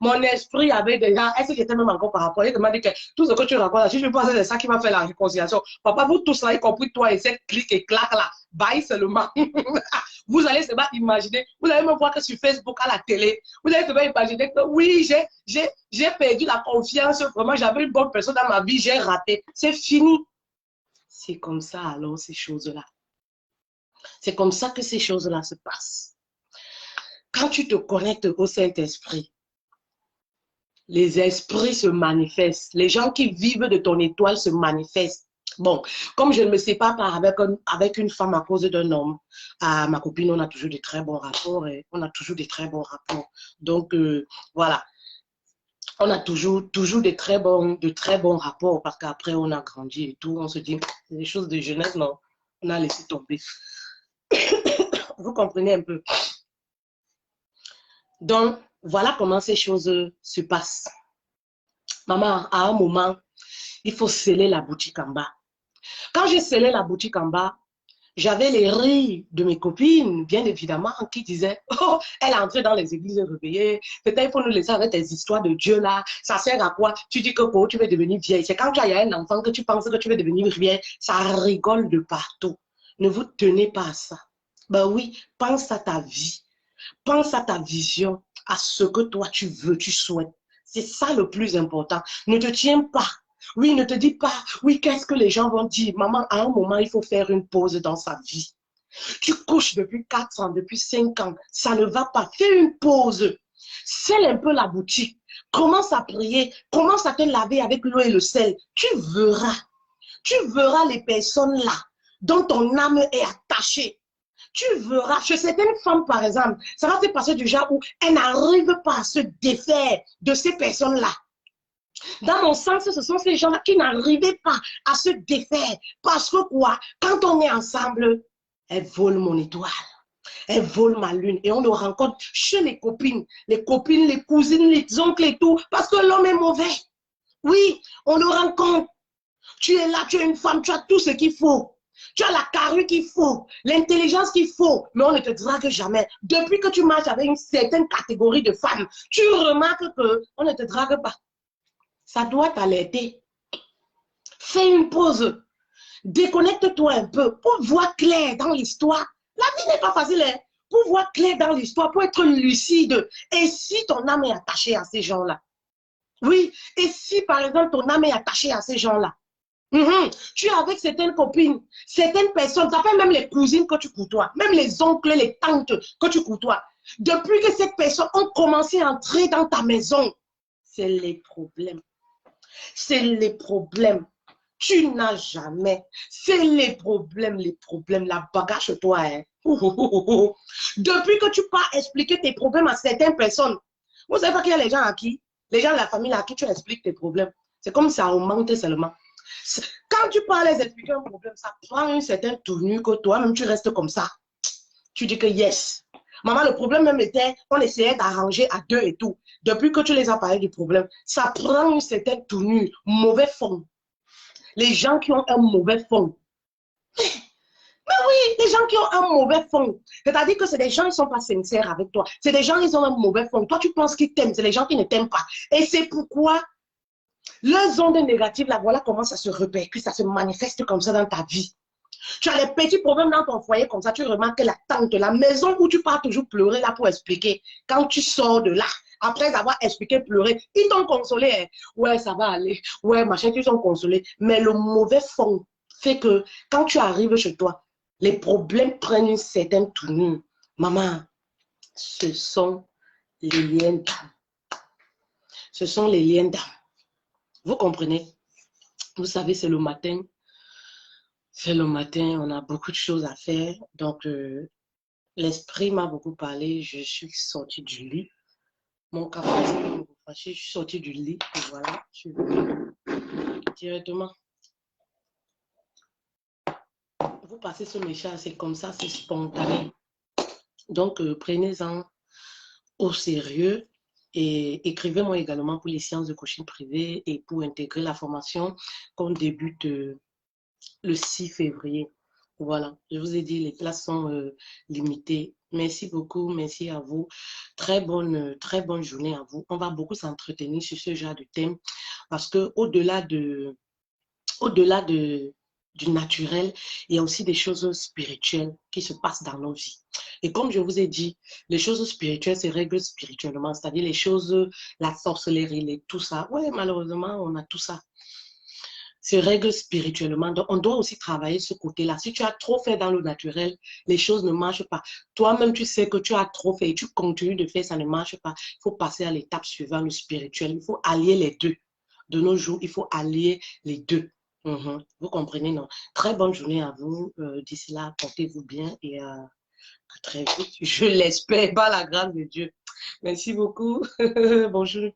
Speaker 1: Mon esprit avait déjà, est-ce que j'étais même encore par rapport? Il m'a dit que tout ce que tu racontes, si je pense que c'est ça qui m'a fait la réconciliation. Papa, vous tous là, y compris toi et cette clique et claque là, bye seulement. Vous allez seulement imaginer, vous allez me voir que sur Facebook, à la télé, vous allez seulement imaginer que oui, j'ai perdu la confiance, vraiment, j'avais une bonne personne dans ma vie, j'ai raté. C'est fini. C'est comme ça alors ces choses-là. C'est comme ça que ces choses-là se passent. Quand tu te connectes au Saint-Esprit, les esprits se manifestent. Les gens qui vivent de ton étoile se manifestent. Bon, comme je ne me sépare pas avec une femme à cause d'un homme, ma copine, on a toujours de très bons rapports. Donc, voilà. On a toujours de très bons rapports parce qu'après, on a grandi et tout. On se dit, c'est des choses de jeunesse, non. On a laissé tomber. Vous comprenez un peu. Donc, voilà comment ces choses se passent. Maman, à un moment, il faut sceller la boutique en bas. Quand j'ai scellé la boutique en bas, j'avais les rires de mes copines, bien évidemment, qui disaient, oh, elle est entrée dans les églises réveillées, peut-être il faut nous laisser avec tes histoires de Dieu là, ça sert à quoi? Tu dis que tu veux devenir vieille. C'est quand tu as un enfant que tu penses que tu veux devenir vieille, ça rigole de partout. Ne vous tenez pas à ça. Ben oui, pense à ta vie, pense à ta vision, à ce que toi tu veux, tu souhaites. C'est ça le plus important. Ne te tiens pas. Oui, ne te dis pas, oui, qu'est-ce que les gens vont dire? Maman, à un moment, il faut faire une pause dans sa vie. Tu couches depuis 4 ans, depuis 5 ans, ça ne va pas. Fais une pause. Scelle un peu la boutique. Commence à prier. Commence à te laver avec l'eau et le sel. Tu verras. Tu verras les personnes là dont ton âme est attachée. Tu verras, chez certaines femmes, par exemple, ça va se passer du genre où elles n'arrivent pas à se défaire de ces personnes-là. Dans mon sens, ce sont ces gens-là qui n'arrivaient pas à se défaire. Parce que quoi? Quand on est ensemble, elles volent mon étoile. Elles volent ma lune. Et on le rencontre chez les copines, les cousines, les oncles et tout. Parce que l'homme est mauvais. Oui, on le rencontre. Tu es là, tu es une femme, tu as tout ce qu'il faut. Tu as la carrure qu'il faut, l'intelligence qu'il faut, mais on ne te drague jamais. Depuis que tu marches avec une certaine catégorie de femmes, tu remarques qu'on ne te drague pas. Ça doit t'alerter. Fais une pause. Déconnecte-toi un peu pour voir clair dans l'histoire. La vie n'est pas facile, hein? Pour voir clair dans l'histoire, pour être lucide. Et si ton âme est attachée à ces gens-là? Oui, et si par exemple ton âme est attachée à ces gens-là? Tu es avec certaines copines, certaines personnes, ça fait même les cousines que tu côtoies, même les oncles, les tantes que tu côtoies. Depuis que ces personnes ont commencé à entrer dans ta maison, c'est les problèmes. C'est les problèmes. Tu n'as jamais. C'est les problèmes, la bagage toi. Hein. Depuis que tu pars expliquer tes problèmes à certaines personnes, vous savez pas qu'il y a les gens à qui, les gens de la famille à qui tu expliques tes problèmes. C'est comme ça augmente seulement. Quand tu parles les expliquer un problème, ça prend une certaine tournure que toi-même tu restes comme ça. Tu dis que yes. Maman, le problème même était, on essayait d'arranger à deux et tout. Depuis que tu les as parlé du problème, ça prend une certaine tournure, mauvais fond. Les gens qui ont un mauvais fond. Mais oui, les gens qui ont un mauvais fond. C'est-à-dire que c'est des gens qui ne sont pas sincères avec toi. C'est des gens qui ont un mauvais fond. Toi, tu penses qu'ils t'aiment. C'est les gens qui ne t'aiment pas. Et c'est pourquoi leurs ondes négatives, là, voilà comment ça se répercute, ça se manifeste comme ça dans ta vie. Tu as les petits problèmes dans ton foyer comme ça, tu remarques que la tante, la maison où tu pars toujours pleurer là pour expliquer, quand tu sors de là, après avoir expliqué, pleurer, ils t'ont consolé. Hein. Ouais, ça va aller. Ouais, machin, ils t'ont consolé. Mais le mauvais fond fait que quand tu arrives chez toi, les problèmes prennent une certaine tournure. Maman, ce sont les liens d'âme. ce sont les liens d'âme. Vous comprenez? Vous savez, c'est le matin. C'est le matin, on a beaucoup de choses à faire. Donc, l'esprit m'a beaucoup parlé. Je suis sortie du lit. Mon café, c'est beaucoup fâché. Je suis sortie du lit. Et voilà, je suis venue directement. Vous passez ce message, c'est comme ça, c'est spontané. Donc, prenez-en au sérieux et écrivez-moi également pour les séances de coaching privé et pour intégrer la formation qu'on débute le 6 février. Voilà, je vous ai dit, les places sont limitées. Merci beaucoup, merci à vous. Très bonne journée à vous. On va beaucoup s'entretenir sur ce genre de thème parce que au-delà du naturel, il y a aussi des choses spirituelles qui se passent dans nos vies. Et comme je vous ai dit, les choses spirituelles se règlent spirituellement, c'est-à-dire les choses, la sorcellerie, tout ça. Ouais, malheureusement, on a tout ça se règle spirituellement. Donc, on doit aussi travailler ce côté-là. Si tu as trop fait dans le naturel, les choses ne marchent pas. Toi-même, tu sais que tu as trop fait et tu continues de faire, ça ne marche pas. Il faut passer à l'étape suivante, le spirituel. Il faut allier les deux. De nos jours, il faut allier les deux. Vous comprenez, non? Très bonne journée à vous. D'ici là, portez-vous bien et à très vite. Je l'espère, par la grâce de Dieu. Merci beaucoup. Bonjour.